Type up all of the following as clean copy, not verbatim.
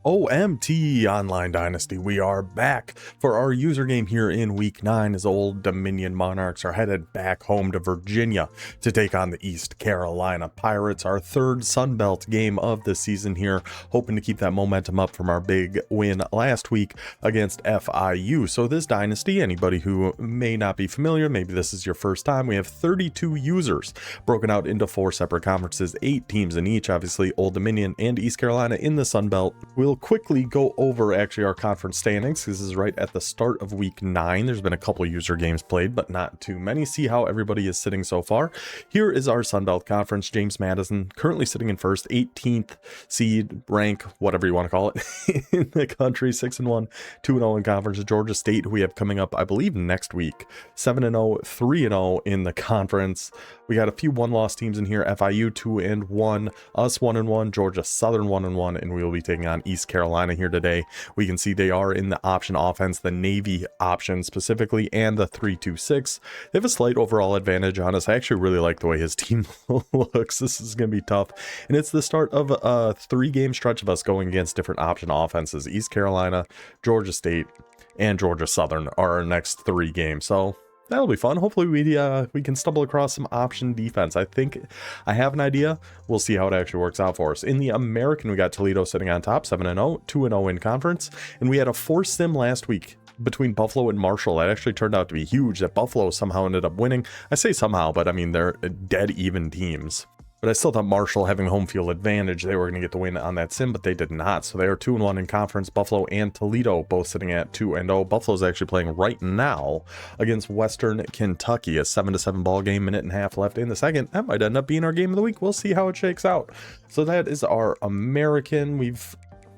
OMT Online Dynasty, we are back for our user game here in week 9 as Old Dominion Monarchs are headed back home to Virginia to take on the East Carolina Pirates, our third Sunbelt game of the season here, hoping to keep that momentum up from our big win last week against FIU. So this Dynasty, anybody who may not be familiar, maybe this is your first time, we have 32 users broken out into 4 separate conferences, 8 teams in each, obviously Old Dominion and East Carolina in the Sunbelt. We'll quickly go over actually our conference standings. This is right at the start of week 9. There's been a couple user games played, but not too many. See how everybody is sitting so far. Here is our Sunbelt Conference. James Madison currently sitting in first, 18th seed, rank, whatever you want to call it, in the country, 6-1, 2-0 in conference. Georgia State, who we have coming up, I believe, next week, 7-0, 3-0 in the conference. We got a few one-loss teams in here. FIU 2-1, us 1-1, Georgia Southern 1-1, and we will be taking on East Carolina here today. We can see they are in the option offense, the Navy option specifically, and the 3-2-6. They have a slight overall advantage on us. I actually really like the way his team looks. This is going to be tough, and it's the start of a 3-game stretch of us going against different option offenses. East Carolina, Georgia State, and Georgia Southern are our next 3 games, so that'll be fun. Hopefully we can stumble across some option defense. I think I have an idea. We'll see how it actually works out for us. In the American, we got Toledo sitting on top, 7-0, 2-0 in conference, and we had a 4-sim last week between Buffalo and Marshall. That actually turned out to be huge, that Buffalo somehow ended up winning. I say somehow, but I mean, they're dead even teams. But I still thought Marshall, having home field advantage, they were going to get the win on that sim, but they did not. So they are 2-1 in conference. Buffalo and Toledo both sitting at 2-0. Buffalo's actually playing right now against Western Kentucky. A 7-7 ball game, minute and a half left in the second. That might end up being our game of the week. We'll see how it shakes out. So that is our American.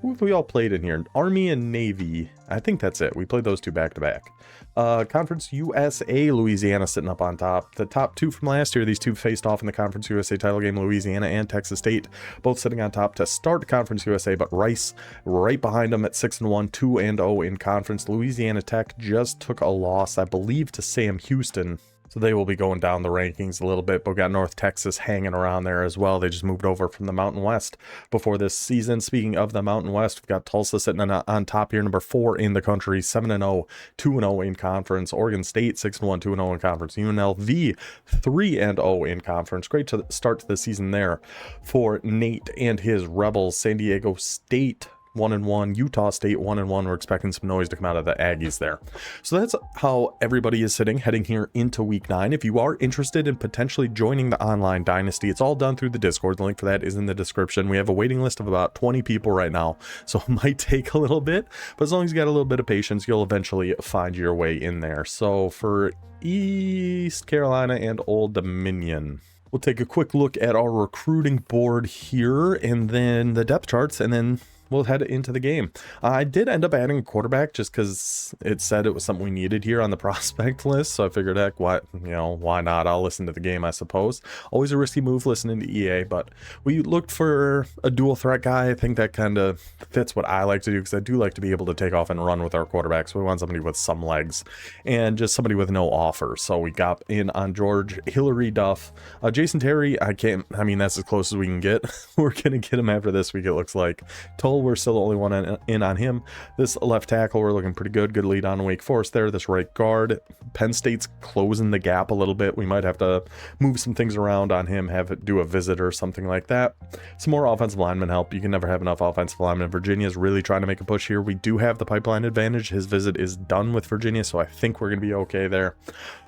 Who have we all played in here? Army and Navy. I think that's it. We played those 2 back to back. Conference USA, Louisiana sitting up on top. The top 2 from last year, these 2 faced off in the Conference USA title game, Louisiana and Texas State, both sitting on top to start Conference USA, but Rice right behind them at 6-1, 2-0 in conference. Louisiana Tech just took a loss, I believe, to Sam Houston. So they will be going down the rankings a little bit, but we got North Texas hanging around there as well. They just moved over from the Mountain West before this season. Speaking of the Mountain West, we've got Tulsa sitting on top here, number 4 in the country, 7-0, 2-0 in conference. Oregon State, 6-1, 2-0 in conference. UNLV, 3-0 in conference. Great to start to the season there for Nate and his Rebels. San Diego State, 1-1, Utah State 1-1. We're expecting some noise to come out of the Aggies there. So that's how everybody is sitting heading here into week 9. If you are interested in potentially joining the online dynasty, it's all done through the Discord. The link for that is in the description. We have a waiting list of about 20 people right now, so it might take a little bit, but as long as you got a little bit of patience, you'll eventually find your way in there. So for East Carolina and Old Dominion, we'll take a quick look at our recruiting board here and then the depth charts, and then we'll head into the game. I did end up adding a quarterback just because it said it was something we needed here on the prospect list. So I figured, heck, why not? I'll listen to the game, I suppose. Always a risky move listening to EA, but we looked for a dual threat guy. I think that kind of fits what I like to do because I do like to be able to take off and run with our quarterbacks. We want somebody with some legs and just somebody with no offer. So we got in on George, Hillary Duff, Jason Terry. That's as close as we can get. We're going to get him after this week, it looks like. We're still the only one in on him. This left tackle, we're looking pretty good. Good lead on Wake Forest there. This right guard, Penn State's closing the gap a little bit. We might have to move some things around on him, have it do a visit or something like that. Some more offensive lineman help. You can never have enough offensive linemen. Virginia's really trying to make a push here. We do have the pipeline advantage. His visit is done with Virginia, so I think we're going to be okay there.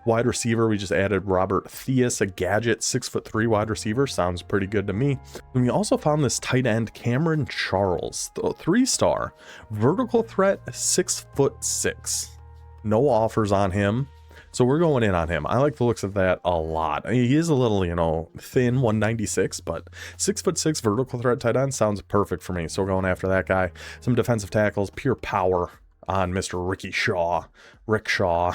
Wide receiver, we just added Robert Theus, a gadget 6'3" wide receiver. Sounds pretty good to me. And we also found this tight end, Cameron Charles, 3-star, vertical threat, 6'6". No offers on him, so we're going in on him. I like the looks of that a lot. I mean, he is a little, thin, 196, but 6'6" vertical threat tight end sounds perfect for me. So we're going after that guy. Some defensive tackles, pure power on Mr. Rick Shaw.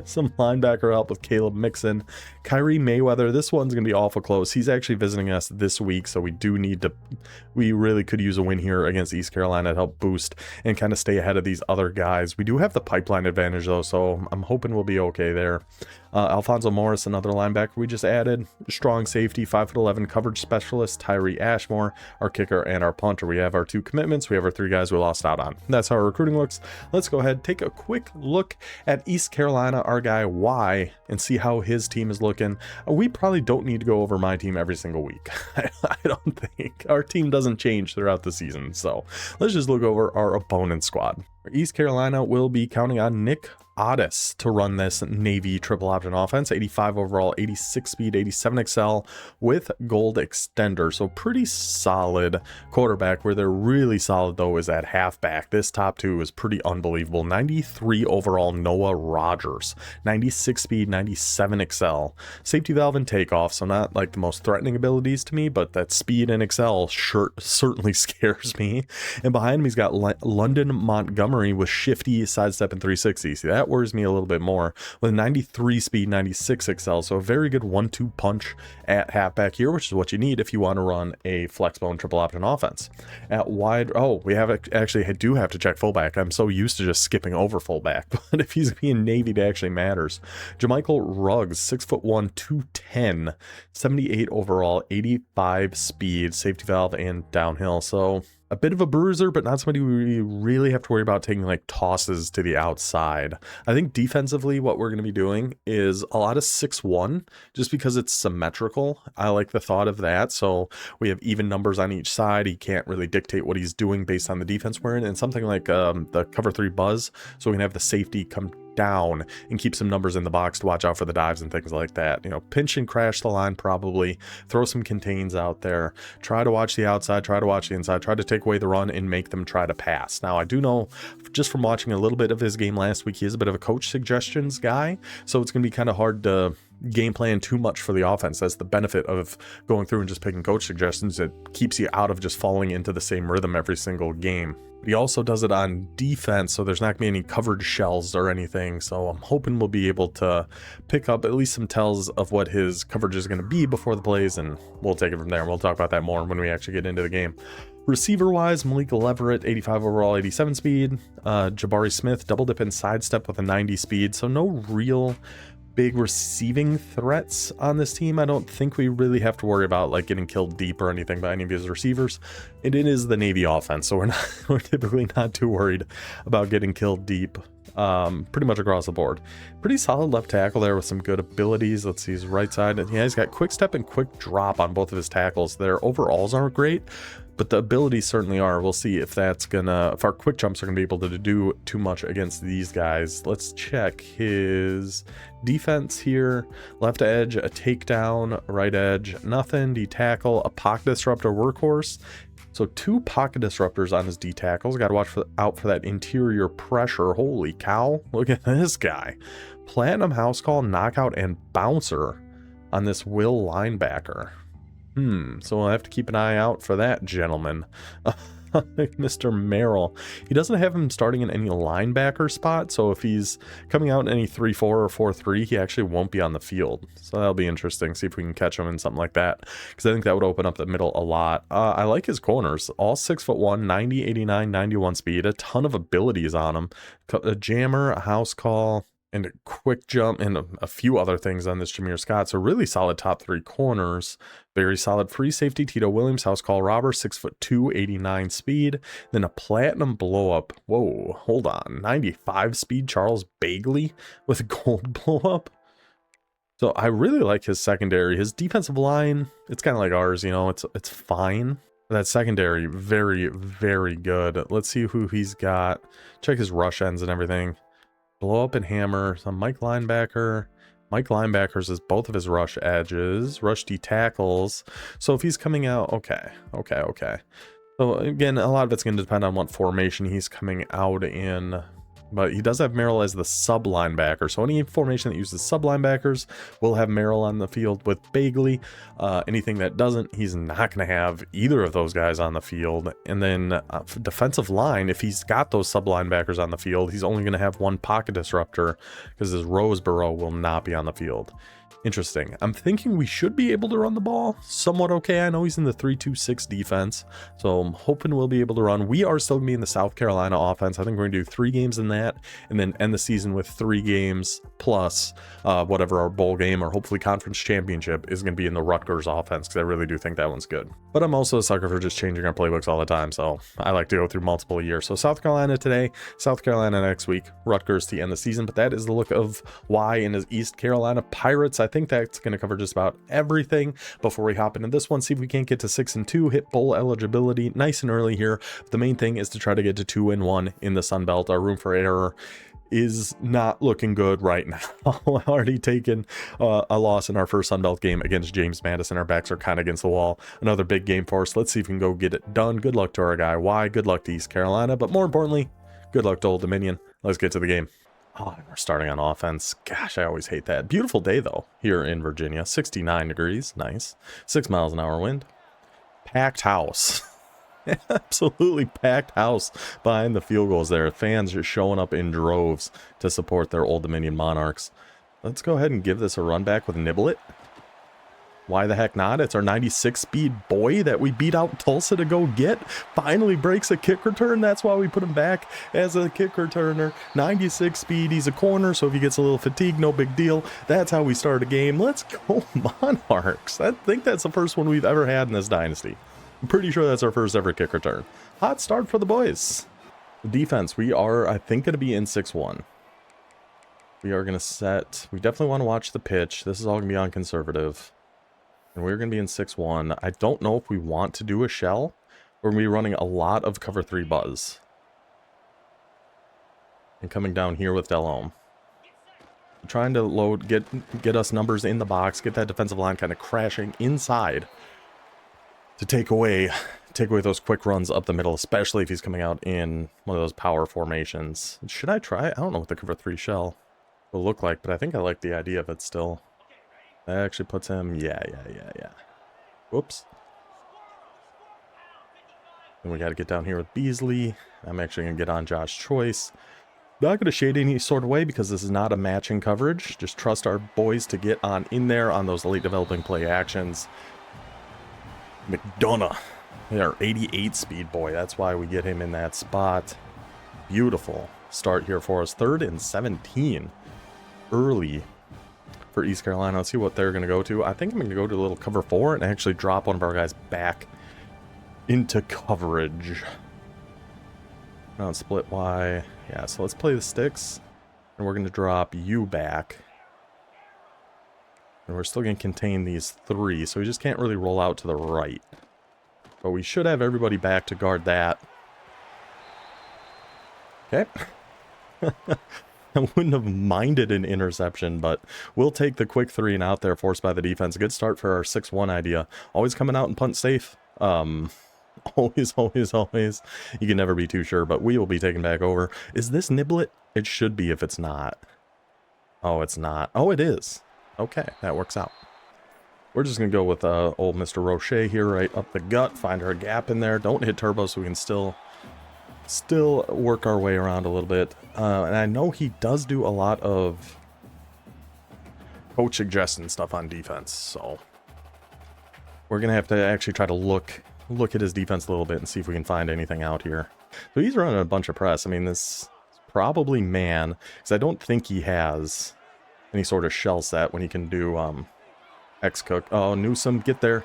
Some linebacker help with Caleb Mixon. Kyrie Mayweather, this one's going to be awful close. He's actually visiting us this week, so we really could use a win here against East Carolina to help boost and kind of stay ahead of these other guys. We do have the pipeline advantage, though, so I'm hoping we'll be okay there. Alfonso Morris, another linebacker we just added. Strong safety, 5'11", coverage specialist, Tyree Ashmore, our kicker and our punter. We have our 2 commitments. We have our 3 guys we lost out on. That's how our recruiting looks. Let's go ahead, take a quick look at East Carolina, our guy Y, and see how his team is looking. We probably don't need to go over my team every single week. I don't think. Our team doesn't change throughout the season. So let's just look over our opponent squad. East Carolina will be counting on Nick Otis to run this Navy triple option offense. 85 overall, 86 speed, 87 excel with gold extender. So pretty solid quarterback. Where they're really solid though is at halfback. This top 2 is pretty unbelievable. 93 overall Noah Rogers, 96 speed, 97 excel. Safety valve and takeoff. So not like the most threatening abilities to me, but that speed and excel certainly scares me. And behind him he's got London Montgomery with shifty, sidestep, and 360. See, that worries me a little bit more with 93 speed, 96 excel. So a very good 1-2 punch at halfback here, which is what you need if you want to run a flex bone triple option offense. At wide, we do have to check fullback. I'm so used to just skipping over fullback, but if he's being Navy, it actually matters. Jamichael Ruggs, 6'1", 210, 78 overall, 85 speed, safety valve, and downhill. So a bit of a bruiser, but not somebody we really have to worry about taking like tosses to the outside. I think defensively what we're going to be doing is a lot of 6-1 just because it's symmetrical. I like the thought of that. So we have even numbers on each side. He can't really dictate what he's doing based on the defense we're in, and something like the cover 3 buzz. So we can have the safety come down and keep some numbers in the box to watch out for the dives and things like that. You know, pinch and crash the line, probably throw some contains out there, try to watch the outside, try to watch the inside, try to take away the run and make them try to pass. Now I do know just from watching a little bit of his game last week, he is a bit of a coach suggestions guy, so it's gonna be kind of hard to game plan too much for the offense. That's the benefit of going through and just picking coach suggestions. It keeps you out of just falling into the same rhythm every single game. He also does it on defense, so there's not going to be any coverage shells or anything. So I'm hoping we'll be able to pick up at least some tells of what his coverage is going to be before the plays, and we'll take it from there. And we'll talk about that more when we actually get into the game. Receiver-wise, Malik Leverett, 85 overall, 87 speed. Jabari Smith, double dip and sidestep with a 90 speed. So no real big receiving threats on this team. I don't think we really have to worry about like getting killed deep or anything by any of his receivers. And it is the Navy offense, so we're typically not too worried about getting killed deep. Pretty much across the board. Pretty solid left tackle there with some good abilities. Let's see his right side. Yeah, he's got quick step and quick drop on both of his tackles. Their overalls aren't great, but the abilities certainly are. We'll see if if our quick jumps are gonna be able to do too much against these guys. Let's check his defense here. Left edge, a takedown. Right edge, nothing. D tackle, a pocket disruptor, workhorse. So 2 pocket disruptors on his D tackles. Got to watch out for that interior pressure. Holy cow! Look at this guy. Platinum house call, knockout, and bouncer on this Will linebacker. So we'll have to keep an eye out for that gentleman. Mr. Merrill. He doesn't have him starting in any linebacker spot, so if he's coming out in any 3-4 or 4-3, he actually won't be on the field. So that'll be interesting. See if we can catch him in something like that, because I think that would open up the middle a lot. I like his corners. All 6'1", 90, 89, 91 speed. A ton of abilities on him. A jammer, a house call, and a quick jump, and a few other things on this Jameer Scott. So really solid top 3 corners. Very solid free safety, Tito Williams, house call robber, 6'2", 89 speed. Then a platinum blow up. Whoa, hold on. 95 speed, Charles Bagley with a gold blow up. So I really like his secondary. His defensive line, it's kind of like ours, you know, it's fine. That secondary, very, very good. Let's see who he's got. Check his rush ends and everything. Blow up and hammer. Some Mike linebacker. Mike linebackers is both of his rush edges. Rush D tackles. So if he's coming out, okay. So again, a lot of it's going to depend on what formation he's coming out in. But he does have Merrill as the sub linebacker. So any formation that uses sub linebackers will have Merrill on the field with Bagley. Anything that doesn't, he's not going to have either of those guys on the field. And then defensive line, if he's got those sub linebackers on the field, he's only going to have 1 pocket disruptor because his Roseboro will not be on the field. Interesting. I'm thinking we should be able to run the ball somewhat okay. I know he's in the 3-2-6 defense, so I'm hoping we'll be able to run. We are still going to be in the South Carolina offense. I think we're going to do 3 games in that and then end the season with 3 games plus whatever our bowl game or hopefully conference championship is going to be in the Rutgers offense, because I really do think that one's good. But I'm also a sucker for just changing our playbooks all the time, so I like to go through multiple years. So South Carolina today, South Carolina next week, Rutgers to end the season. But that is the look of why in his East Carolina Pirates. I think that's going to cover just about everything before we hop into this one. See if we can't get to 6-2, hit bowl eligibility nice and early here. The main thing is to try to get to 2-1 in the Sun Belt. Our room for error is not looking good right now. Already taken a loss in our first Sun Belt game against James Madison. Our backs are kind of against the wall. Another big game for us. Let's see if we can go get it done. Good luck to our guy Y. Good luck to East Carolina, but more importantly, good luck to Old Dominion. Let's get to the game. Oh, we're starting on offense. Gosh, I always hate that. Beautiful day, though, here in Virginia. 69 degrees. Nice. 6 miles an hour wind. Packed house. Absolutely packed house behind the field goals there. Fans just showing up in droves to support their Old Dominion Monarchs. Let's go ahead and give this a run back with Niblet. Why the heck not? It's our 96 speed boy that we beat out Tulsa to go get. Finally breaks a kick return. That's why we put him back as a kick returner. 96 speed. He's a corner, so if he gets a little fatigued, no big deal. That's how we start a game. Let's go Monarchs. I think that's the first one we've ever had in this dynasty. I'm pretty sure that's our first ever kick return. Hot start for the boys. Defense, we are, I think, going to be in 6-1. We are going to set... We definitely want to watch the pitch. This is all going to be on conservative. And we're going to be in 6-1. I don't know if we want to do a shell, or we're going to be running a lot of cover 3 buzz. And coming down here with Delhomme. Trying to load, get us numbers in the box, get that defensive line kind of crashing inside to take away those quick runs up the middle, especially if he's coming out in one of those power formations. Should I try? I don't know what the cover 3 shell will look like, but I think I like the idea of it still. That actually puts him, yeah. Whoops. And we got to get down here with Beasley. I'm actually going to get on Josh Choice. Not going to shade any sort of way because this is not a matching coverage. Just trust our boys to get on in there on those late developing play actions. McDonough, our 88 speed boy. That's why we get him in that spot. Beautiful start here for us. 3rd and 17 early for East Carolina. Let's see what they're going to go to. I think I'm going to go to a little cover 4 and actually drop one of our guys back into coverage. Split Y. Yeah, so let's play the sticks. And we're going to drop you back. And we're still going to contain these 3, so we just can't really roll out to the right. But we should have everybody back to guard that. Okay. I wouldn't have minded an interception, but we'll take the quick 3 and out there forced by the defense. A good start for our 6-1 idea. Always coming out and punt safe. Always. You can never be too sure, but we will be taken back over. Is this Niblet? It should be if it's not. Oh, it's not. Oh, it is. Okay, that works out. We're just going to go with old Mr. Roche here right up the gut. Find our gap in there. Don't hit turbo so we can still work our way around a little bit. And I know he does do a lot of coach suggestion stuff on defense, so we're gonna have to actually try to look at his defense a little bit and see if we can find anything out here. So he's running a bunch of press. I mean, this is probably man, because I don't think he has any sort of shell set when he can do X-Cook. Oh, Newsom, get there.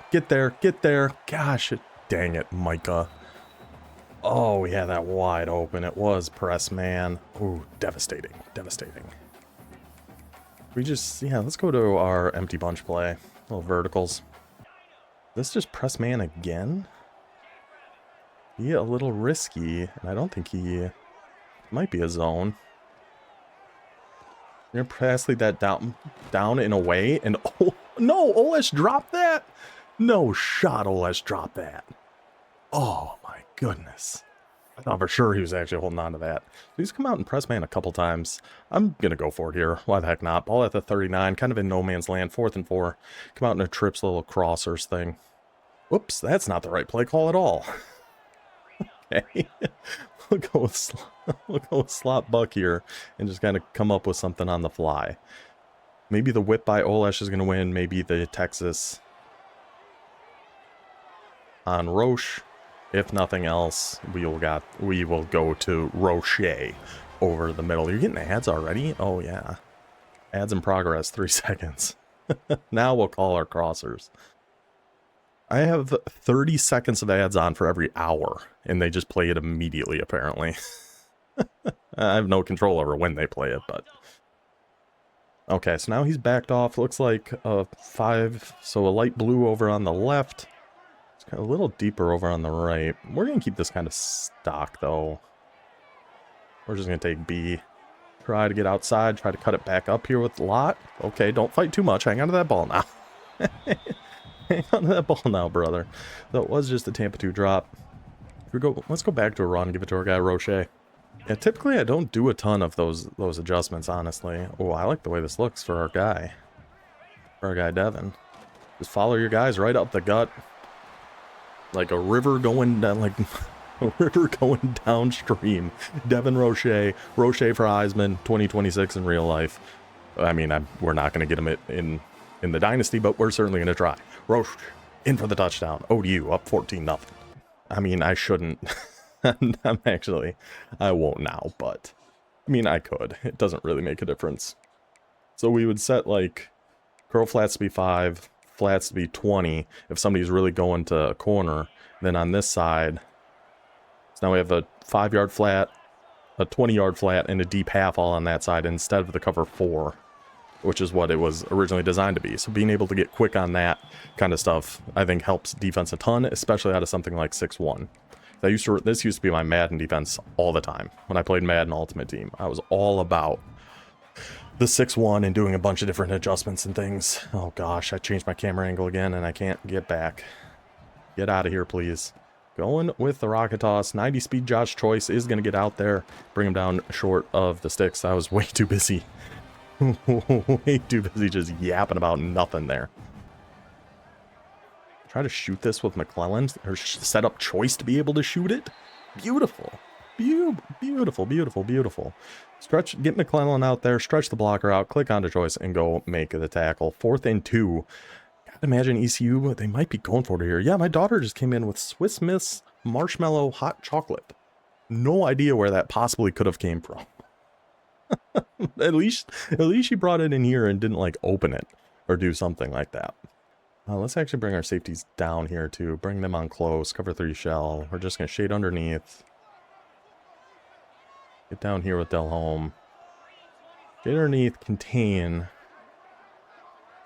Gosh, dang it, Micah. Oh, we had that wide open. It was press man. Ooh, devastating. We just, yeah, let's go to our empty bunch play. Little verticals. This just press man again? Be a little risky, and I don't think he might be a zone. You're gonna pass lead that down in a way, and oh no, Olesh dropped that. No shot, Olesh dropped that. Oh my goodness. I thought for sure he was actually holding on to that. He's come out and press man a couple times. I'm going to go for it here. Why the heck not? Ball at the 39, kind of in no man's land. 4th and 4. Come out in a trips little crossers thing. Whoops, that's not the right play call at all. Okay. We'll go with slot buck here and just kind of come up with something on the fly. Maybe the whip by Olesh is going to win. Maybe the Texas on Roche. If nothing else, we will go to Roche over the middle. You're getting ads already? Oh, yeah. Ads in progress, 3 seconds. Now we'll call our crossers. I have 30 seconds of ads on for every hour, and they just play it immediately, apparently. I have no control over when they play it, but... Okay, so now he's backed off. Looks like a 5, so a light blue over on the left. It's got a little deeper over on the right. We're going to keep this kind of stock, though. We're just going to take B. Try to get outside. Try to cut it back up here with Lot. Okay, don't fight too much. Hang on to that ball now. Hang on to that ball now, brother. That was just a Tampa 2 drop. Let's go back to a run. Give it to our guy, Roche. Yeah, typically I don't do a ton of those adjustments, honestly. Oh, I like the way this looks for our guy. For our guy, Devin. Just follow your guys right up the gut. Like a river going down, like... a river going downstream. Devin Roche. Roche for Heisman, 2026 in real life. I mean, we're not going to get him in the Dynasty, but we're certainly going to try. Roche in for the touchdown. ODU up 14-0. I mean, I shouldn't. I won't now, but I mean, I could. It doesn't really make a difference. So we would set like curl flats to be 5, flats to be 20 if somebody's really going to a corner. Then on this side, so now we have a 5-yard flat, a 20-yard flat, and a deep half all on that side instead of the cover 4, which is what it was originally designed to be. So being able to get quick on that kind of stuff, I think helps defense a ton, especially out of something like 6-1. This used to be my Madden defense all the time. When I played Madden Ultimate Team, I was all about the 6-1 and doing a bunch of different adjustments and things. Oh gosh, I changed my camera angle again and I can't get back. Get out of here, please. Going with the rocket toss. 90 speed Josh Choice is going to get out there. Bring him down short of the sticks. I was way too busy. Way too busy just yapping about nothing there. Try to shoot this with McClellan. Or set up Choice to be able to shoot it. Beautiful. Beautiful, beautiful, beautiful. Get McClellan out there. Stretch the blocker out. Click onto Choice and go make the tackle. 4th and 2. Imagine ECU, they might be going for it here. Yeah, my daughter just came in with Swiss Miss marshmallow hot chocolate. No idea where that possibly could have came from. at least she brought it in here and didn't like open it or do something like that. Let's actually bring our safeties down here too. Bring them on close. Cover 3 shell. We're just gonna shade underneath. Get down here with Delhomme. Shade underneath, contain.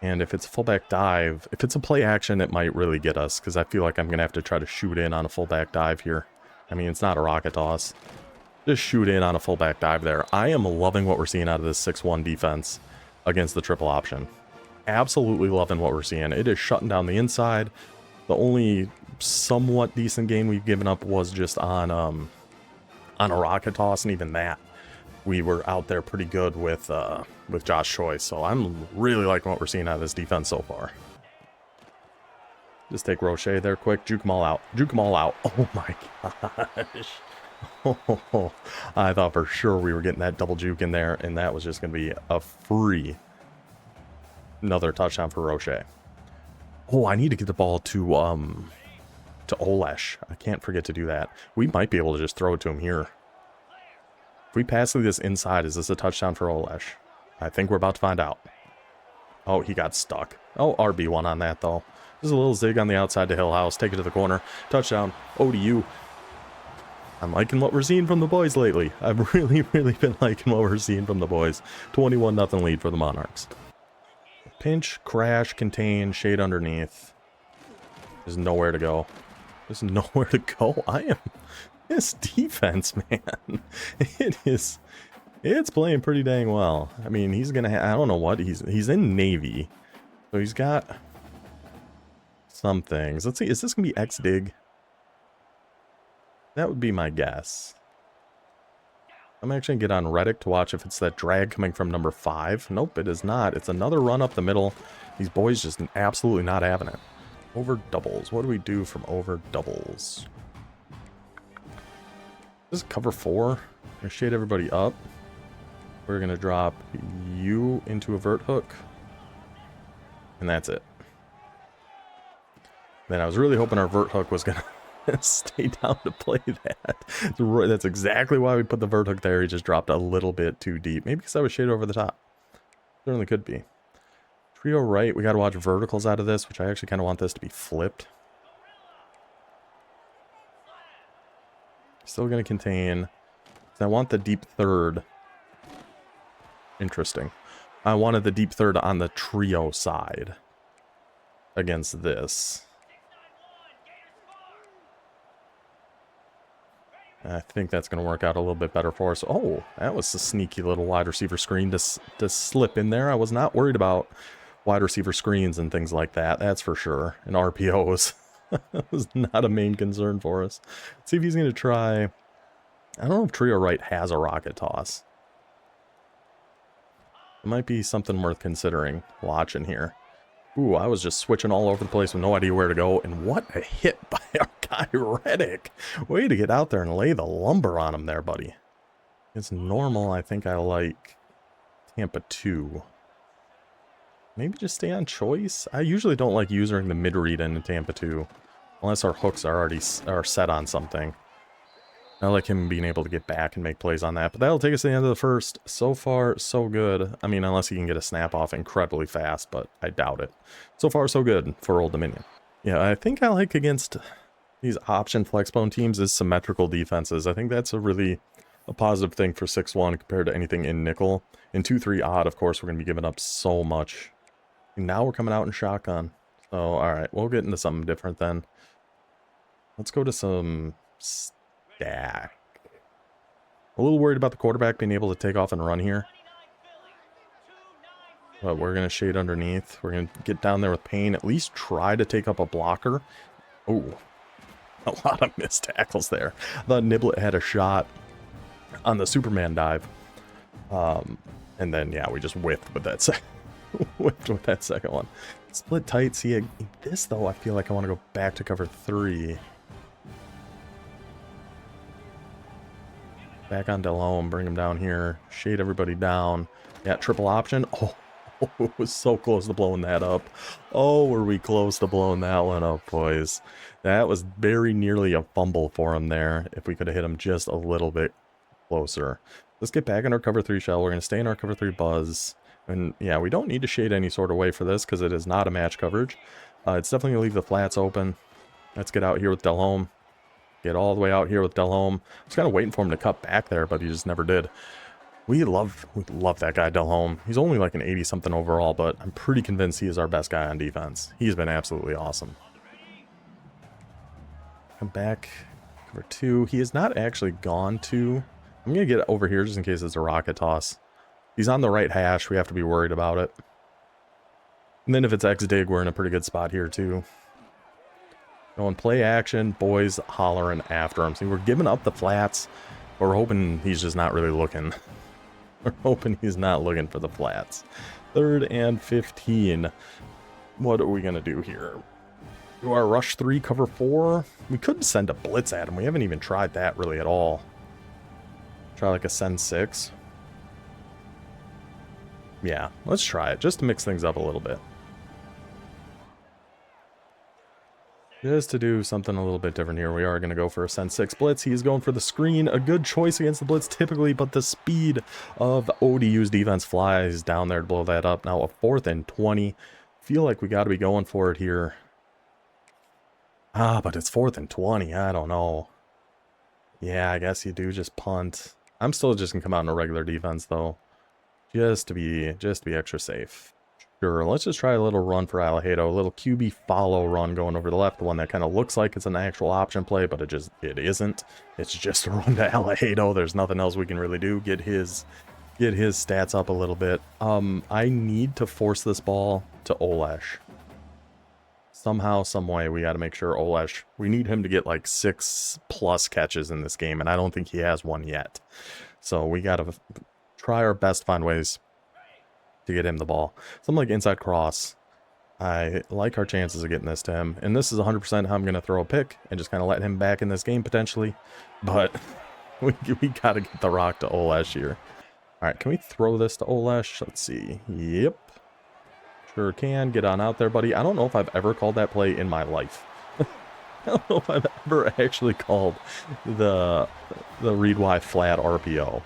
And if it's a fullback dive, if it's a play action, it might really get us, because I feel like I'm going to have to try to shoot in on a fullback dive here. I mean, it's not a rocket toss. Just shoot in on a fullback dive there. I am loving what we're seeing out of this 6-1 defense against the triple option. Absolutely loving what we're seeing. It is shutting down the inside. The only somewhat decent game we've given up was just on a rocket toss, and even that, we were out there pretty good with Josh Choice. So I'm really liking what we're seeing out of this defense so far. Just take Roche there quick. Juke them all out. Juke them all out. Oh my gosh. Oh, I thought for sure we were getting that double juke in there, and that was just going to be a free. Another touchdown for Roche. Oh, I need to get the ball to Olesh. I can't forget to do that. We might be able to just throw it to him here. If we pass through this inside, is this a touchdown for Olesh? I think we're about to find out. Oh, he got stuck. Oh, RB1 on that, though. There's a little zig on the outside to Hillhouse. Take it to the corner. Touchdown. ODU. I'm liking what we're seeing from the boys lately. I've really been liking what we're seeing from the boys. 21-0 lead for the Monarchs. Pinch, crash, contain, shade underneath. There's nowhere to go. There's nowhere to go. This defense, man, it's playing pretty dang well. I mean, he's gonna I don't know what he's in Navy, so he's got some things. Let's see, is this gonna be X-Dig? That would be my guess. I'm actually gonna get on Reddit to watch if it's that drag coming from number 5. Nope, it is not. It's another run up the middle. These boys just absolutely not having it. Over doubles. What do we do from over doubles? This is cover 4. Gonna shade everybody up. We're gonna drop you into a vert hook. And that's it. Man, I was really hoping our vert hook was going to stay down to play that. That's exactly why we put the vert hook there. He just dropped a little bit too deep. Maybe because I was shaded over the top. Certainly could be. Trio right. We got to watch verticals out of this, which I actually kind of want this to be flipped. Still going to contain. I want the deep third. Interesting. I wanted the deep third on the trio side against this. I think that's going to work out a little bit better for us. Oh, that was a sneaky little wide receiver screen to slip in there. I was not worried about wide receiver screens and things like that. That's for sure. And RPOs. That was not a main concern for us. Let's see if he's going to try. I don't know if trio right has a rocket toss. It might be something worth considering watching here. Ooh, I was just switching all over the place with no idea where to go. And what a hit by our guy Reddick. Way to get out there and lay the lumber on him there, buddy. It's normal. I think I like Tampa 2. Maybe just stay on choice. I usually don't like using the mid-read in Tampa 2. Unless our hooks are already set on something. I like him being able to get back and make plays on that. But that'll take us to the end of the first. So far, so good. I mean, unless he can get a snap off incredibly fast, but I doubt it. So far, so good for Old Dominion. Yeah, I think I like against these option flexbone teams is symmetrical defenses. I think that's a positive thing for 6-1 compared to anything in nickel. In 2-3 odd, of course, we're going to be giving up so much. And now we're coming out in shotgun. So, alright, we'll get into something different then. Let's go to some stack. A little worried about the quarterback being able to take off and run here. But we're going to shade underneath. We're going to get down there with Payne. At least try to take up a blocker. Oh, a lot of missed tackles there. I thought Niblet had a shot on the Superman dive. And then, yeah, we just whiffed with that second one. Split tight. See, this, though, I feel like I want to go back to cover 3. Back on Delhomme, bring him down here, shade everybody down. Yeah, triple option. Oh, it was so close to blowing that up. Oh, were we close to blowing that one up, boys. That was very nearly a fumble for him there, if we could have hit him just a little bit closer. Let's get back in our cover 3 shell. We're going to stay in our cover 3 buzz. And yeah, we don't need to shade any sort of way for this, because it is not a match coverage. It's definitely going to leave the flats open. Let's get out here with Delhomme. Get all the way out here with Delhomme. I was kind of waiting for him to cut back there, but he just never did. We love that guy, Delhomme. He's only like an 80-something overall, but I'm pretty convinced he is our best guy on defense. He's been absolutely awesome. Come back. Cover 2. He has not actually gone to. I'm going to get over here just in case it's a rocket toss. He's on the right hash. We have to be worried about it. And then if it's X-dig, we're in a pretty good spot here too. Going play action, boys hollering after him. See, we're giving up the flats, but we're hoping he's just not really looking. We're hoping he's not looking for the flats. 3rd and 15. What are we going to do here? Do our rush 3, cover 4? We could send a blitz at him. We haven't even tried that really at all. Try like a send 6. Yeah, let's try it just to mix things up a little bit. Just to do something a little bit different here, we are going to go for a send 6 blitz. He's going for the screen. A good choice against the blitz typically, but the speed of ODU's defense flies down there to blow that up. Now a 4th and 20. Feel like we got to be going for it here. But it's 4th and 20. I don't know. Yeah, I guess you do just punt. I'm still just going to come out in a regular defense, though. Just to be extra safe. Sure, let's just try a little run for Alejado, a little QB follow run going over the left, one that kind of looks like it's an actual option play, but it isn't. It's just a run to Alejado. There's nothing else we can really do. Get his stats up a little bit. I need to force this ball to Olesh. Somehow, some way, we got to make sure Olesh, we need him to get like 6+ catches in this game, and I don't think he has one yet. So we got to try our best to find ways to get him the ball. Something like inside cross. I like our chances of getting this to him. And this is 100% how I'm going to throw a pick and just kind of let him back in this game potentially. But we got to get the rock to Olesh here. All right, can we throw this to Olesh? Let's see. Yep. Sure can. Get on out there, buddy. I don't know if I've ever called that play in my life. I don't know if I've ever actually called the read Y flat RPO.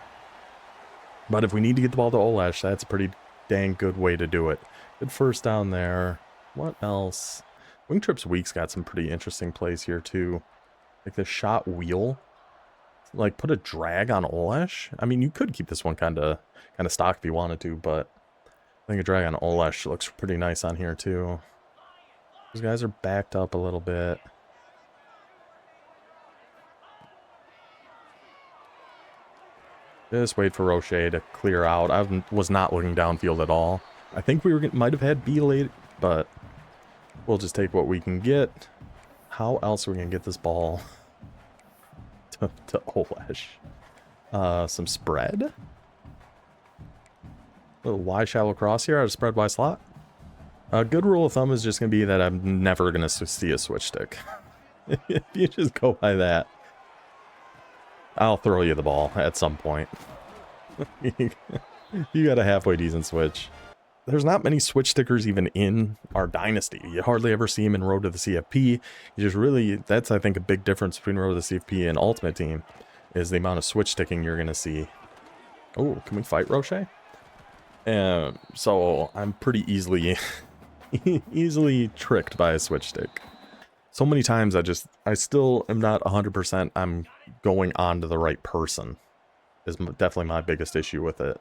But if we need to get the ball to Olash, that's a pretty dang good way to do it. Good first down there. What else? Wingtrip's Week's got some pretty interesting plays here, too. Like the shot wheel. Like, put a drag on Olash. I mean, you could keep this one kind of stock if you wanted to, but I think a drag on Olash looks pretty nice on here, too. These guys are backed up a little bit. Just wait for Roche to clear out. I was not looking downfield at all. I think we might have had B late, but we'll just take what we can get. How else are we going to get this ball to Olash? Some spread? Little Y shallow cross here out of spread Y slot. A good rule of thumb is just going to be that I'm never going to see a switch stick. If you just go by that, I'll throw you the ball at some point. You got a halfway decent switch. There's not many switch stickers even in our Dynasty. You hardly ever see them in Road to the CFP. You just really, that's I think a big difference between Road to the CFP and Ultimate Team, is the amount of switch sticking you're going to see. Oh, can we fight Roche? So I'm pretty easily tricked by a switch stick. So many times I still am not 100% I'm going on to the right person is definitely my biggest issue with it.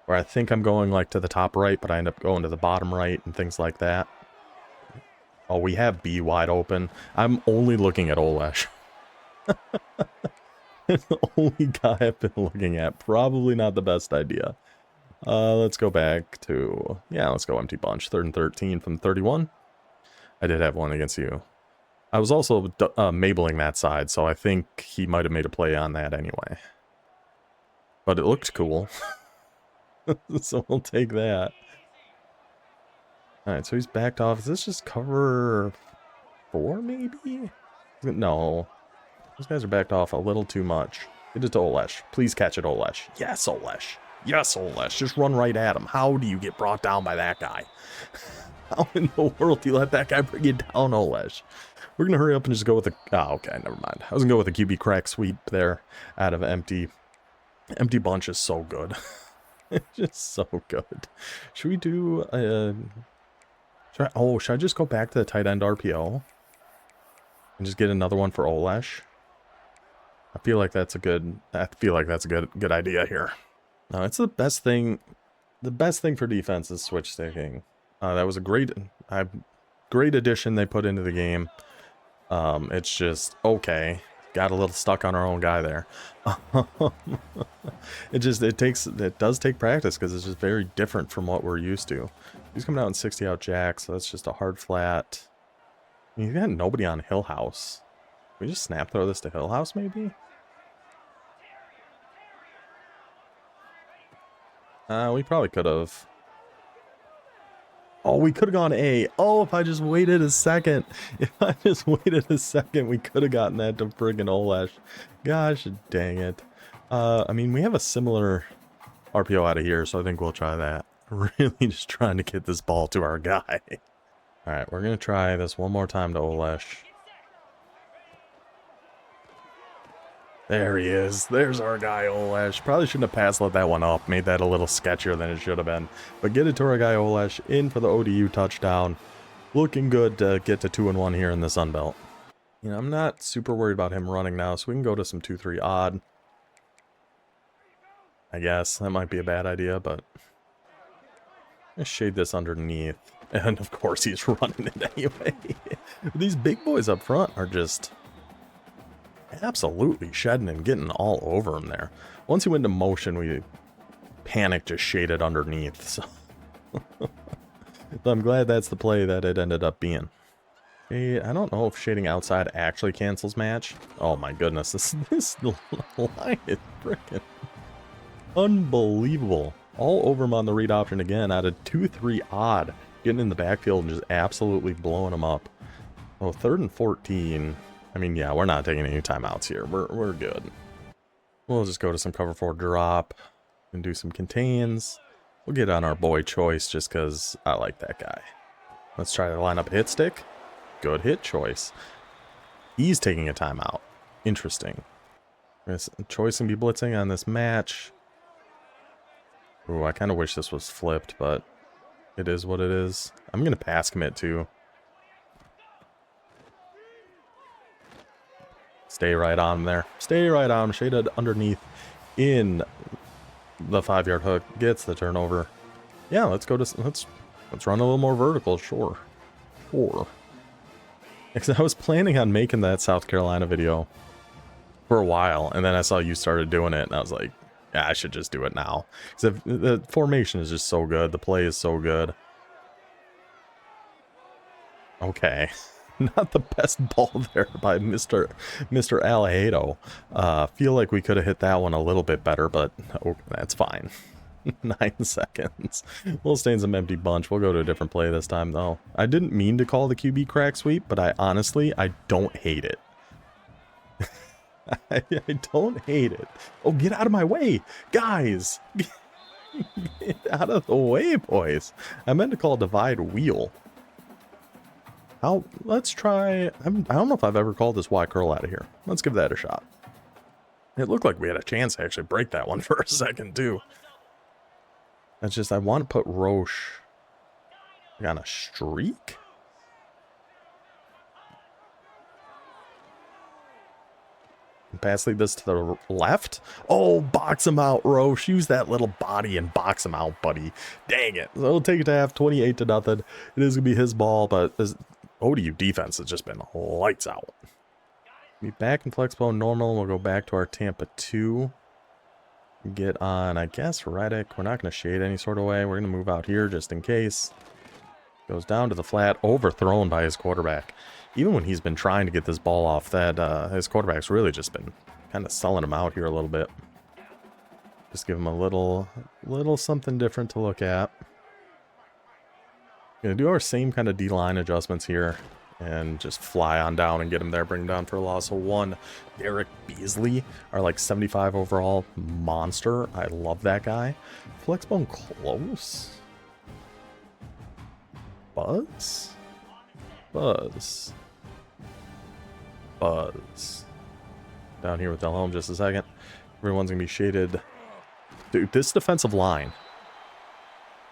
Where I think I'm going like to the top right, but I end up going to the bottom right and things like that. Oh, we have B wide open. I'm only looking at Olash. It's the only guy I've been looking at. Probably not the best idea. Let's go back to, yeah, let's go empty bunch. 3rd and 13 from 31. I did have one against you. I was also mabling that side, so I think he might have made a play on that anyway. But it looked cool. So we'll take that. Alright, so he's backed off. Is this just cover 4, maybe? No. Those guys are backed off a little too much. Get it to Olash. Please catch it, Olash. Yes, Olash. Yes, Olash. Just run right at him. How do you get brought down by that guy? How in the world do you let that guy bring you down, Olash? We're going to hurry up and just go with the... Oh, okay, never mind. I was going to go with the QB crack sweep there out of empty. Empty bunch is so good. It's just so good. Should we do should I just go back to the tight end RPO and just get another one for Olash? I feel like that's a good idea here. No, it's the best thing. The best thing for defense is switch sticking. That was a great addition they put into the game. It's just okay. Got a little stuck on our own guy there. It does take practice because it's just very different from what we're used to. He's coming out in 60 out jack, so that's just a hard flat. He's got nobody on Hill House. Can we just snap throw this to Hill House maybe? We probably could have. Oh, we could have gone A. Oh, if I just waited a second. If I just waited a second, we could have gotten that to friggin' Olash. Gosh, dang it. I mean, we have a similar RPO out of here, so I think we'll try that. Really just trying to get this ball to our guy. Alright, we're going to try this one more time to Olash. There he is. There's our guy, Olash. Probably shouldn't have passed let that one up. Made that a little sketchier than it should have been. But get it to our guy, Olash. In for the ODU touchdown. Looking good to get to 2-1 here in the Sun Belt. You know, I'm not super worried about him running now, so we can go to some 2-3 odd. I guess that might be a bad idea, but let's shade this underneath. And of course he's running it anyway. These big boys up front are just absolutely shedding and getting all over him there. Once he went into motion, we panicked, just shaded underneath. So, so I'm glad that's the play that it ended up being. Hey, I don't know if shading outside actually cancels match. Oh my goodness, this line is freaking unbelievable. All over him on the read option again out of 2-3 odd. Getting in the backfield and just absolutely blowing him up. Oh, 3rd and 14. I mean, yeah, we're not taking any timeouts here. We're good. We'll just go to some cover 4 drop and do some contains. We'll get on our boy choice just because I like that guy. Let's try to line up a hit stick. Good hit choice. He's taking a timeout. Interesting. Choice can be blitzing on this match. Ooh, I kind of wish this was flipped, but it is what it is. I'm going to pass commit too. Stay right on there. Stay right on. Shaded underneath in the 5-yard hook. Gets the turnover. Yeah, let's go to... Let's run a little more vertical. Sure. Because I was planning on making that South Carolina video for a while, and then I saw you started doing it, and I was like, yeah, I should just do it now. Because the formation is just so good. The play is so good. Okay. Not the best ball there by Mr. Alejado. Feel like we could have hit that one a little bit better, but oh, that's fine. 9 seconds. We'll stay in some empty bunch. We'll go to a different play this time, though. I didn't mean to call the QB crack sweep, but I don't hate it. I don't hate it. Oh, get out of my way, guys. Get out of the way, boys. I meant to call divide wheel. Let's try... I don't know if I've ever called this Y curl out of here. Let's give that a shot. It looked like we had a chance to actually break that one for a second, too. That's just, I want to put Roche on a streak. Pass lead this to the left. Oh, box him out, Roche. Use that little body and box him out, buddy. Dang it. So we'll take it to half, 28-0. It is going to be his ball, but this ODU defense has just been lights out. Be back in flexbone normal. We'll go back to our Tampa 2. Get on, I guess, Reddick. We're not going to shade any sort of way. We're going to move out here just in case. Goes down to the flat, overthrown by his quarterback. Even when he's been trying to get this ball off, that his quarterback's really just been kind of selling him out here a little bit. Just give him a little something different to look at. Gonna do our same kind of D-line adjustments here and just fly on down and get him there, bring him down for a loss of 1. Derek Beasley, our like 75 overall monster. I love that guy. Flexbone close. Buzz. Down here with Del Home just a second. Everyone's gonna be shaded. Dude, this defensive line,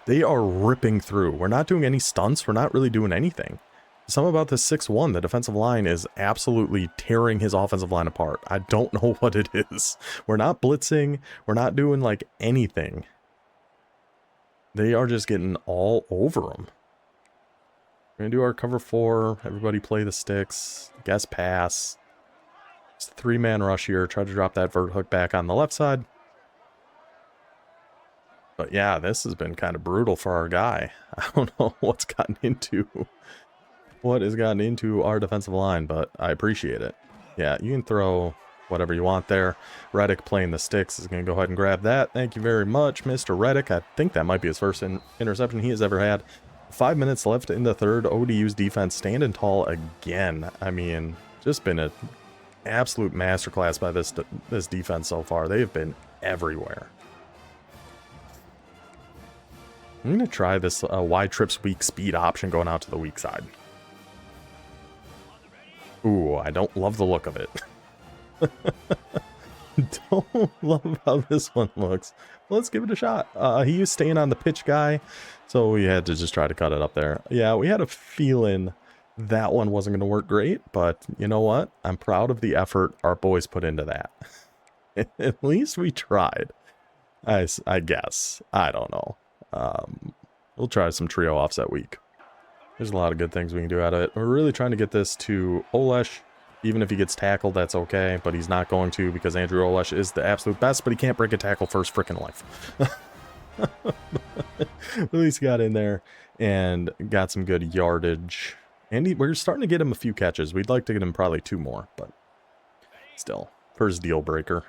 they are ripping through. We're not doing any stunts. We're not really doing anything. Something about this 6-1, the defensive line is absolutely tearing his offensive line apart. I don't know what it is. We're not blitzing. We're not doing like anything. They are just getting all over them. We're going to do our cover 4. Everybody play the sticks. Guess pass. It's a 3-man rush here. Try to drop that vert hook back on the left side. But yeah, this has been kind of brutal for our guy. I don't know what's gotten into... what has gotten into our defensive line, but I appreciate it. Yeah, you can throw whatever you want there. Reddick playing the sticks is going to go ahead and grab that. Thank you very much, Mr. Reddick. I think that might be his first interception he has ever had. 5 minutes left in the third. ODU's defense standing tall again. I mean, just been an absolute masterclass by this defense so far. They have been everywhere. I'm going to try this Y trips weak speed option going out to the weak side. Ooh, I don't love the look of it. Don't love how this one looks. Let's give it a shot. He was staying on the pitch guy, so we had to just try to cut it up there. Yeah, we had a feeling that one wasn't going to work great, but you know what? I'm proud of the effort our boys put into that. At least we tried. I guess. I don't know. We'll try some trio offset week. There's a lot of good things we can do out of it. We're really trying to get this to Olesh. Even if he gets tackled, that's okay. But he's not going to because Andrew Olesh is the absolute best. But he can't break a tackle for his freaking life. At least got in there and got some good yardage. And we're starting to get him a few catches. We'd like to get him probably 2 more. But still, first deal breaker.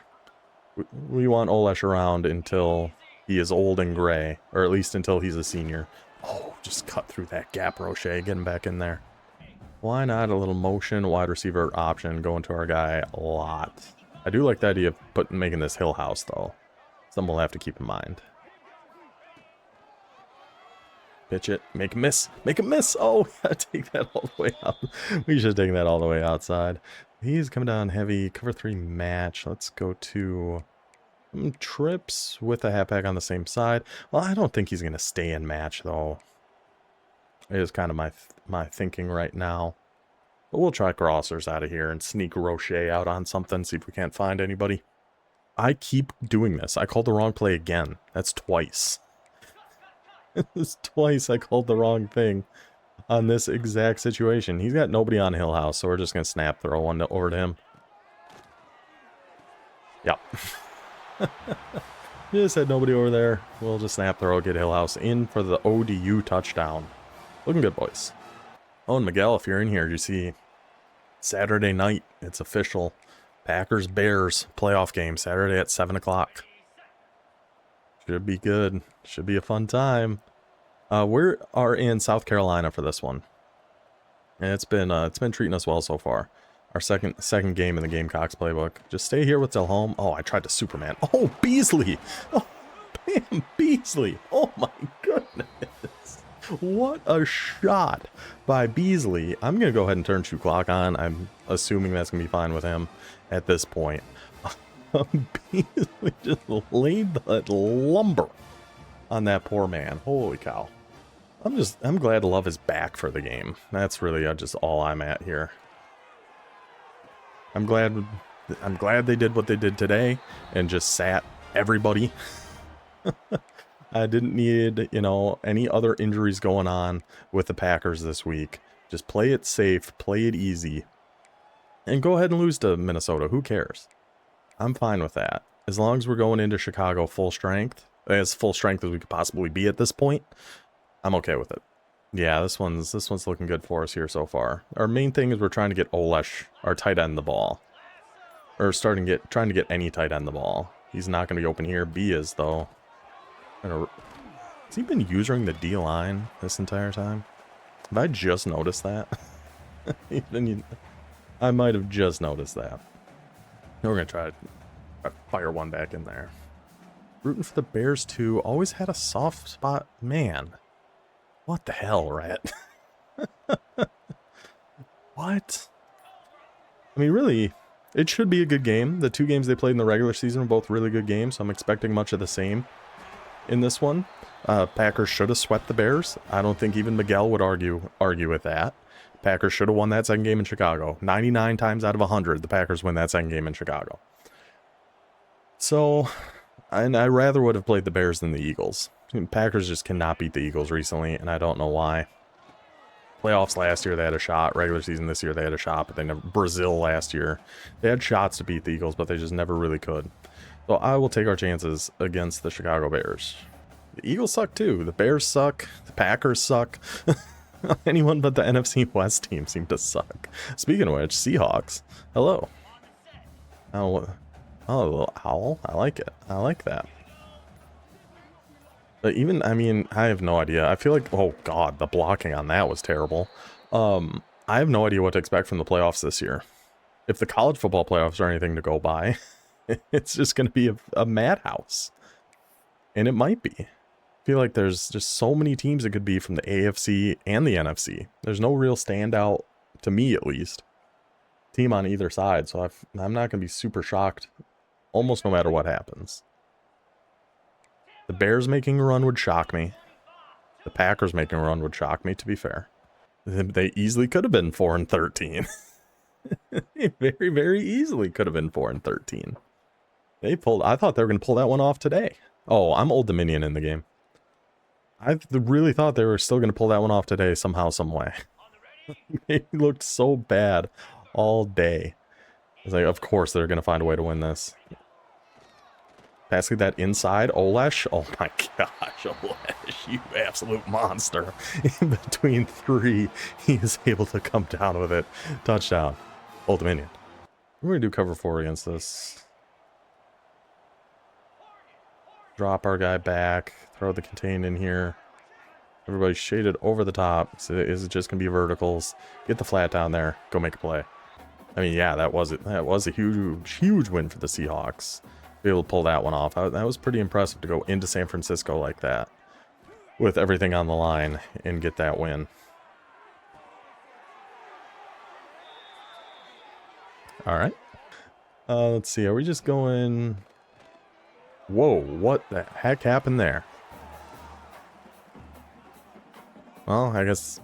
We want Olesh around until he is old and gray. Or at least until he's a senior. Oh, just cut through that gap, Roche. Get him back in there. Why not a little motion wide receiver option going to our guy a lot. I do like the idea of making this hill house, though. Something we'll have to keep in mind. Pitch it. Make a miss. Make a miss. Oh, take that all the way out. We should have taken that all the way outside. He's coming down heavy. Cover 3 match. Let's go to trips with a halfback on the same side. Well, I don't think he's going to stay in match, though. It is kind of my thinking right now. But we'll try Grossers out of here and sneak Rocher out on something, see if we can't find anybody. I keep doing this. I called the wrong play again. That's twice. It's twice I called the wrong thing on this exact situation. He's got nobody on Hill House, so we're just going to snap throw one over to him. Yep. Just had nobody over there. We'll just snap throw, get Hill House in for the ODU touchdown. Looking good, boys. Oh, and Miguel, if you're in here, you see Saturday night, it's official. Packers-Bears playoff game, Saturday at 7 o'clock. Should be good. Should be a fun time. We are in South Carolina for this one. And it's been treating us well so far. Our second game in the Gamecocks playbook. Just stay here with Delhomme. Oh, I tried to Superman. Oh, Beasley. Oh, bam, Beasley. Oh my goodness. What a shot by Beasley. I'm going to go ahead and turn shoot clock on. I'm assuming that's going to be fine with him at this point. Beasley just laid that lumber on that poor man. Holy cow. I'm glad to love his back for the game. That's really just all I'm at here. I'm glad they did what they did today and just sat everybody. I didn't need, any other injuries going on with the Packers this week. Just play it safe, play it easy, and go ahead and lose to Minnesota. Who cares? I'm fine with that. As long as we're going into Chicago full strength, as full strength as we could possibly be at this point, I'm okay with it. Yeah, this one's looking good for us here so far. Our main thing is we're trying to get Olesh, our tight end, the ball. Or trying to get any tight end the ball. He's not going to be open here. B is, though. Has he been using the D line this entire time? Have I just noticed that? I might have just noticed that. We're going to try to fire one back in there. Rooting for the Bears, too. Always had a soft spot. Man. What the hell, Rat? What? I mean, really, it should be a good game. The 2 games they played in the regular season were both really good games, so I'm expecting much of the same in this one. Packers should have swept the Bears. I don't think even Miguel would argue with that. Packers should have won that second game in Chicago. 99 times out of 100, the Packers win that second game in Chicago. So, and I rather would have played the Bears than the Eagles. I mean, Packers just cannot beat the Eagles recently, and I don't know why. Playoffs last year, they had a shot. Regular season this year, they had a shot, but they never. Brazil last year, they had shots to beat the Eagles, but they just never really could. So I will take our chances against the Chicago Bears. The Eagles suck too. The Bears suck. The Packers suck. Anyone but the NFC West team seem to suck. Speaking of which, Seahawks. Hello. Oh, a little owl. I like it. I like that. But even, I mean, I have no idea. I feel like, oh god, the blocking on that was terrible. I have no idea what to expect from the playoffs this year. If the college football playoffs are anything to go by, it's just going to be a madhouse. And it might be. I feel like there's just so many teams it could be from the AFC and the NFC. There's no real standout, to me at least, team on either side. So I'm not going to be super shocked almost no matter what happens. The Bears making a run would shock me. The Packers making a run would shock me, to be fair. They easily could have been 4-13. They very, very easily could have been 4-13. I thought they were going to pull that one off today. Oh, I'm Old Dominion in the game. I really thought they were still going to pull that one off today somehow, some way. They looked so bad all day. I was like, of course they're going to find a way to win this. Passing that inside, Olesh. Oh my gosh, Olesh, you absolute monster. In between 3, he is able to come down with it. Touchdown. Old Dominion. We're going to do cover 4 against this. Drop our guy back. Throw the contain in here. Everybody's shaded over the top. So is it just going to be verticals? Get the flat down there. Go make a play. I mean, yeah, that was it. That was a huge, huge win for the Seahawks. Be able to pull that one off. That was pretty impressive to go into San Francisco like that. with everything on the line and get that win. All right. Let's see. Are we just going... Whoa, what the heck happened there? Well, I guess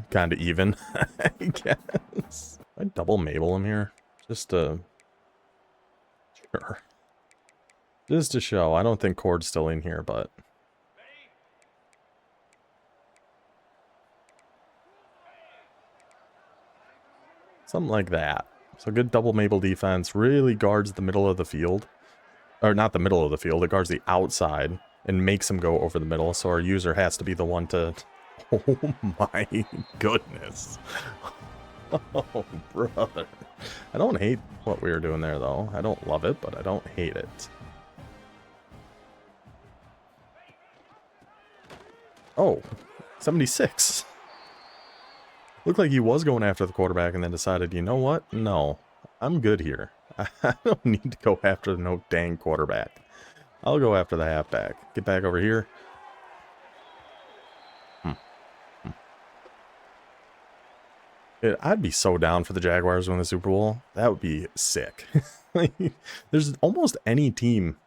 kind of even, I guess. I double Mabel him here. Just to... Sure. Just to show. I don't think Cord's still in here, but... Something like that. So good double Mabel defense. Really guards the middle of the field. Or not the middle of the field. It guards the outside and makes him go over the middle. So our user has to be the one to... Oh my goodness. Oh, brother. I don't hate what we were doing there, though. I don't love it, but I don't hate it. Oh, 76. Looked like he was going after the quarterback and then decided, you know what? No, I'm good here. I don't need to go after no dang quarterback. I'll go after the halfback. Get back over here. I'd be so down for the Jaguars to win the Super Bowl. That would be sick. There's almost any team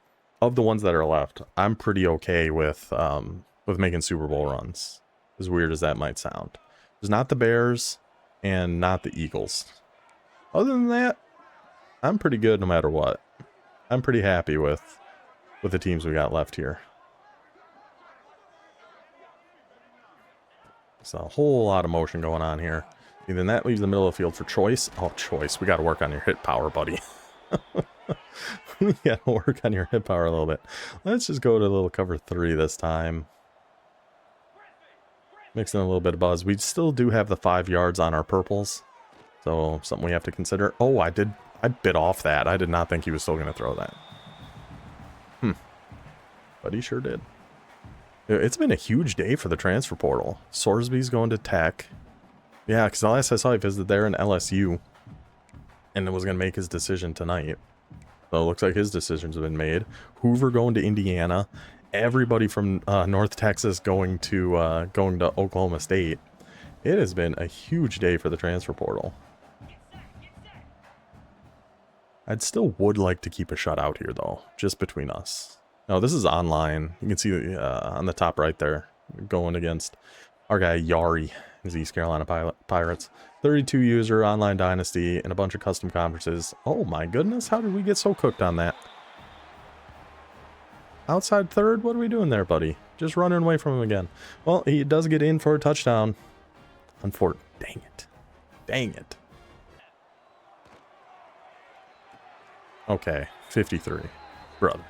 of the ones that are left, I'm pretty okay with making Super Bowl runs. As weird as that might sound. There's not the Bears and not the Eagles. Other than that, I'm pretty good no matter what. I'm pretty happy with the teams we got left here. There's a whole lot of motion going on here. And then that leaves the middle of the field for Choice. Oh, Choice, we got to work on your hit power, buddy. We got to work on your hit power a little bit. Let's just go to a little cover 3 this time. Mixing a little bit of buzz. We still do have the 5 yards on our purples. So, something we have to consider. Oh, I bit off that. I did not think he was still going to throw that. But he sure did. It's been a huge day for the transfer portal. Sorsby's going to Tech. Yeah, because the last I saw he visited there in LSU. And it was going to make his decision tonight. So it looks like his decisions have been made. Hoover going to Indiana. Everybody from North Texas going to Oklahoma State. It has been a huge day for the transfer portal. I'd still would like to keep a shutout here, though. Just between us. No, this is online. You can see on the top right there. Going against our guy Yari. His East Carolina Pirates. 32 user online Dynasty and a bunch of custom conferences. Oh my goodness, how did we get so cooked on that? Outside third, what are we doing there, buddy? Just running away from him again. Well, he does get in for a touchdown. Unfortunate. Dang it. Dang it. Okay, 53. Brother.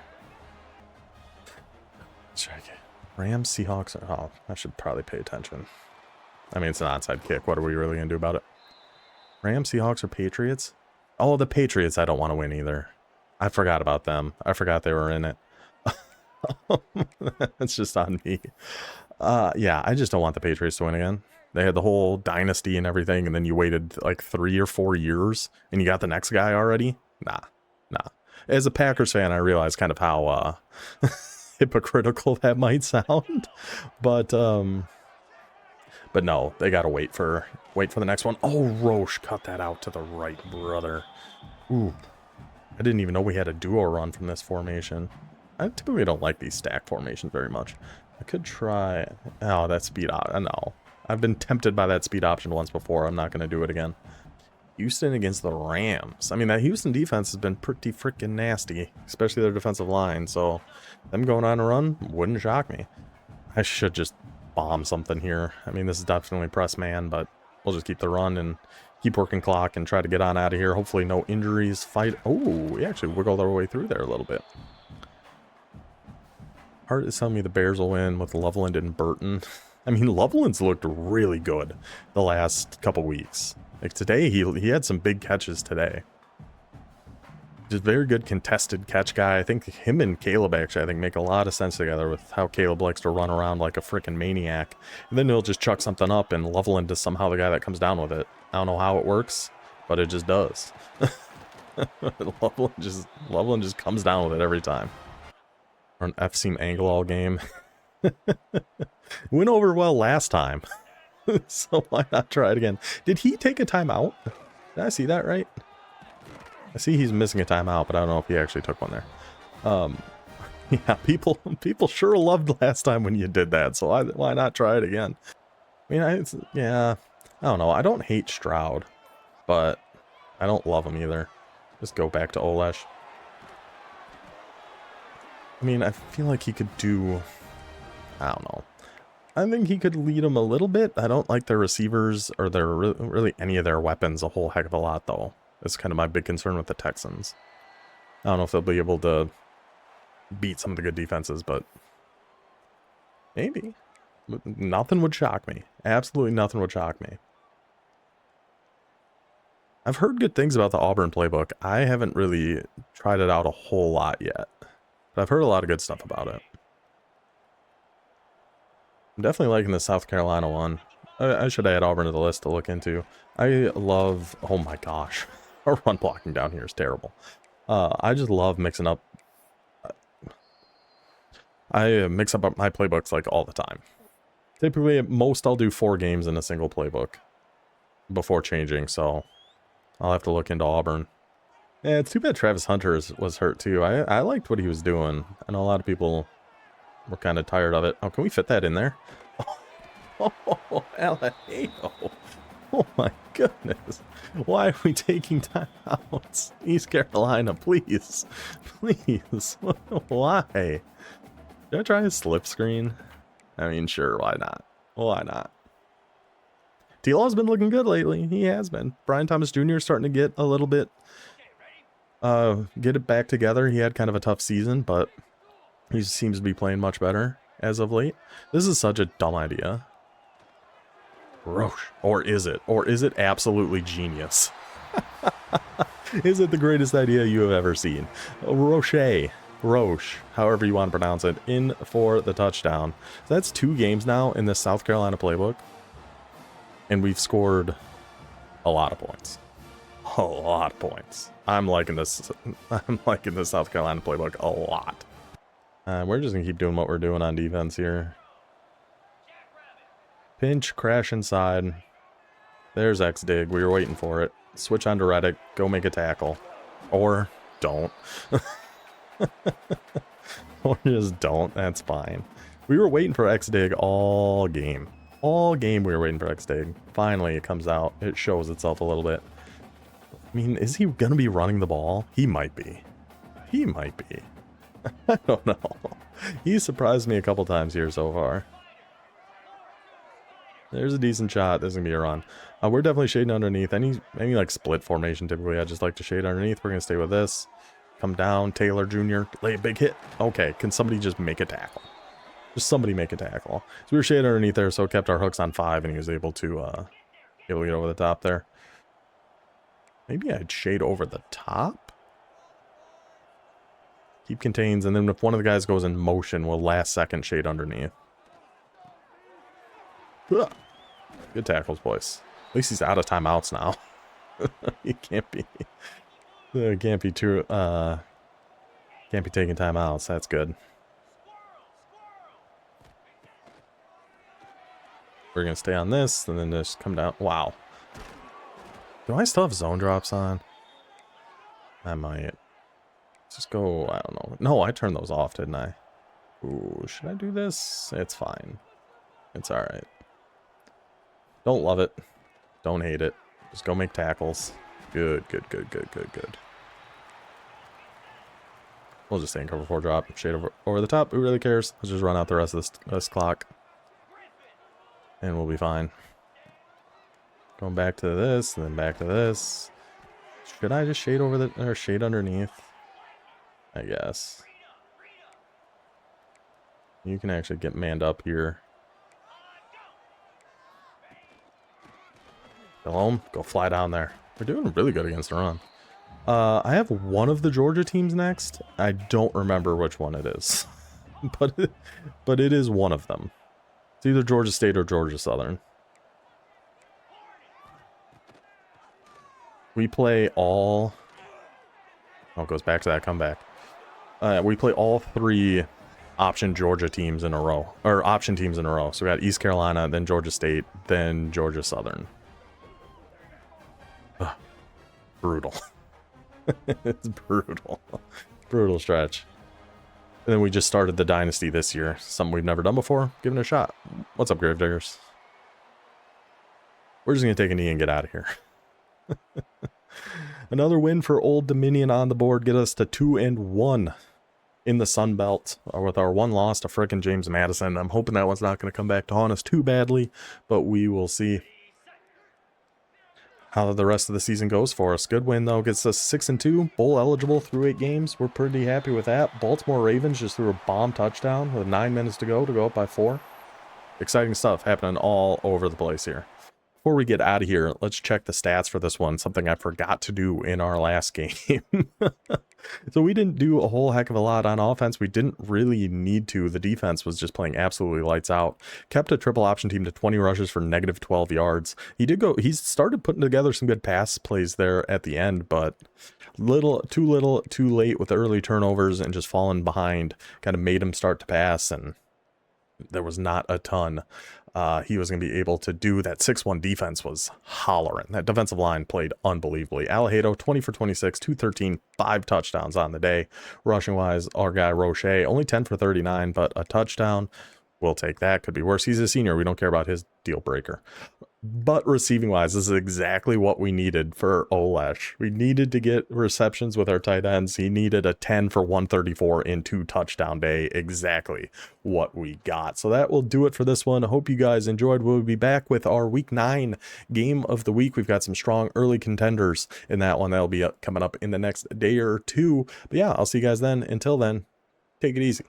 Let's try again. Rams, Seahawks. Oh, I should probably pay attention. I mean, it's an onside kick. What are we really going to do about it? Rams, Seahawks, or Patriots? Oh, the Patriots I don't want to win either. I forgot about them. I forgot they were in it. That's just on me. Yeah, I just don't want the Patriots to win again. They had the whole dynasty and everything, and then you waited like 3 or 4 years, and you got the next guy already? Nah. As a Packers fan, I realize kind of how hypocritical that might sound. But no, they gotta wait for the next one. Oh, Roche cut that out to the right, brother. Ooh. I didn't even know we had a duo run from this formation. I typically don't like these stack formations very much. I could try... Oh, that speed option. No. I've been tempted by that speed option once before. I'm not going to do it again. Houston against the Rams. I mean, that Houston defense has been pretty freaking nasty. Especially their defensive line. So, them going on a run wouldn't shock me. I should just bomb something here. I mean, this is definitely press man, but we'll just keep the run and keep working clock and try to get on out of here. Hopefully no injuries. Fight. Oh, we actually wiggled our way through there a little bit. Heart is telling me the Bears will win with Loveland and Burton. I mean, Loveland's looked really good the last couple weeks. Like today, he had some big catches today. Just very good contested catch guy. I think him and Caleb actually, I think, make a lot of sense together with how Caleb likes to run around like a freaking maniac. And then he'll just chuck something up and Loveland is somehow the guy that comes down with it. I don't know how it works, but it just does. Loveland just comes down with it every time. Or an F-seam angle all game. Went over well last time. So why not try it again? Did he take a timeout? Did I see that right? I see he's missing a timeout, but I don't know if he actually took one there. Yeah, people sure loved last time when you did that, so why not try it again? I mean, yeah, I don't know. I don't hate Stroud, but I don't love him either. Just go back to Olesh. I mean, I feel like he could do... I don't know. I think he could lead them a little bit. I don't like their receivers or their really any of their weapons a whole heck of a lot, though. That's kind of my big concern with the Texans. I don't know if they'll be able to beat some of the good defenses, but maybe. Nothing would shock me. Absolutely nothing would shock me. I've heard good things about the Auburn playbook. I haven't really tried it out a whole lot yet, but I've heard a lot of good stuff about it. I'm definitely liking the South Carolina one. I should add Auburn to the list to look into. I love... Oh my gosh. Our run blocking down here is terrible. I just love mixing up... I mix up my playbooks like all the time. Typically, at most, I'll do 4 games in a single playbook before changing, so I'll have to look into Auburn. Yeah, it's too bad Travis Hunter was hurt too. I liked what he was doing. I know a lot of people were kind of tired of it. Oh, can we fit that in there? Oh, LAO. Oh my goodness. Why are we taking timeouts? East Carolina, please. Please. Why? Did I try a slip screen? I mean, sure, why not? Why not? T-Law's been looking good lately. He has been. Brian Thomas Jr. is starting to get a little bit, get it back together. He had kind of a tough season, but he seems to be playing much better as of late. This is such a dumb idea. Roche. Or is it? Or is it absolutely genius? Is it the greatest idea you have ever seen? Roche, however you want to pronounce it, in for the touchdown. So that's 2 games now in the South Carolina playbook. And we've scored a lot of points. A lot of points. I'm liking this. I'm liking the South Carolina playbook a lot. We're just going to keep doing what we're doing on defense here. Pinch, crash inside. There's X-Dig. We were waiting for it. Switch on to Reddick. Go make a tackle. Or don't. Or just don't. That's fine. We were waiting for X-Dig all game. All game we were waiting for X-Dig. Finally, it comes out. It shows itself a little bit. I mean, is he going to be running the ball? He might be. He might be. I don't know. He's surprised me a couple times here so far. There's a decent shot. This is going to be a run. We're definitely shading underneath. Any like split formation, typically, I just like to shade underneath. We're going to stay with this. Come down. Taylor Jr. Lay a big hit. Okay, can somebody just make a tackle? Just somebody make a tackle. So we were shading underneath there, so it kept our hooks on 5, and he was able to get over the top there. Maybe I'd shade over the top? Keep contains, and then if one of the guys goes in motion, we'll last second shade underneath. Ugh. Good tackles, boys. At least he's out of timeouts now. He can't be... can't be too... can't be taking timeouts. That's good. We're going to stay on this, and then just come down. Wow. Do I still have zone drops on? I might. Let's just go, I don't know. No, I turned those off, didn't I? Ooh, should I do this? It's fine. It's alright. Don't love it. Don't hate it. Just go make tackles. Good. We'll just stay in cover 4 drop. Shade over the top. Who really cares? Let's just run out the rest of this clock. And we'll be fine. Going back to this, and then back to this. Should I just shade over or shade underneath? I guess. You can actually get manned up here. Shalom, go fly down there. We're doing really good against the run. I have one of the Georgia teams next. I don't remember which one it is. but it is one of them. It's either Georgia State or Georgia Southern. We play all... Oh, it goes back to that comeback. We play all 3 option Georgia teams in a row, or option teams in a row. So we got East Carolina, then Georgia State, then Georgia Southern. Ugh, brutal. It's brutal. Brutal stretch. And then we just started the Dynasty this year. Something we've never done before. Give it a shot. What's up, Gravediggers? We're just going to take a knee and get out of here. Another win for Old Dominion on the board. Get us to 2-1 in the Sun Belt with our one loss to frickin' James Madison. I'm hoping that one's not going to come back to haunt us too badly, but we will see how the rest of the season goes for us. Good win, though. Gets us 6-2, bowl eligible through 8 games. We're pretty happy with that. Baltimore Ravens just threw a bomb touchdown with 9 minutes to go up by 4. Exciting stuff happening all over the place here. Before we get out of here, let's check the stats for this one, something I forgot to do in our last game. So we didn't do a whole heck of a lot on offense. We didn't really need to. The defense was just playing absolutely lights out. Kept a triple option team to 20 rushes for negative 12 yards. He started putting together some good pass plays there at the end, but too late with the early turnovers and just falling behind kind of made him start to pass, and there was not a ton he was going to be able to do. That 6-1 defense was hollering. That defensive line played unbelievably. Alejado, 20 for 26, 213, 5 touchdowns on the day. Rushing wise, our guy Roche, only 10 for 39, but a touchdown. We'll take that. Could be worse. He's a senior. We don't care about his deal breaker. But receiving wise, this is exactly what we needed for Olesh. We needed to get receptions with our tight ends. He needed a 10 for 134 in 2 touchdown day. Exactly what we got. So that will do it for this one. I hope you guys enjoyed. We'll be back with our week 9 game of the week. We've got some strong early contenders in that one. That'll be coming up in the next day or two. But yeah, I'll see you guys then. Until then, take it easy.